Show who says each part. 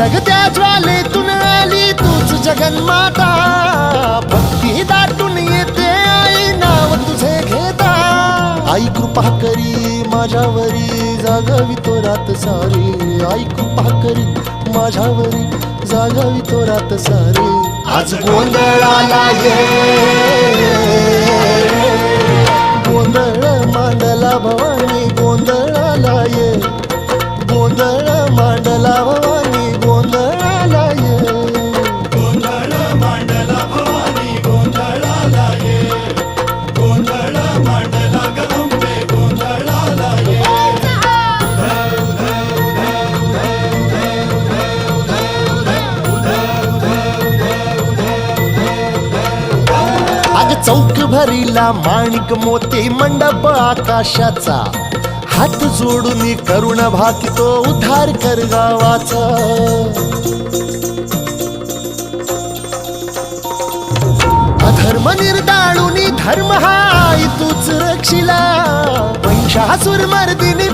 Speaker 1: जगत्या ज्वालेतून आली तूच जगन्माता, भक्ती दाटून येते आई नाव तुझे घेता। आई कृपा करी माझ्यावरी जागावी तो रात सारी, आई कृपा करी माझ्यावरी जागावी तो रात सारी। आज गोंधळाला ये, गोंधळ मांडला भवानी गोंधळाला ये, गोंधळ मांडला भवानी गोंधळाला ये,
Speaker 2: गोंधळ मांडला भवानी गोंधळाला ये, गोंधळ मांडला गंबे गोंधळाला ये।
Speaker 1: अग चौक भरीला माणिक मोती मंडप आकाशाचा, हात जोडून करुण भाकितो उद्धार कर गावाचा। अधर्म निर्दाळून धर्म हा आई तूच रक्षिला, महिषासुर मर्दिनी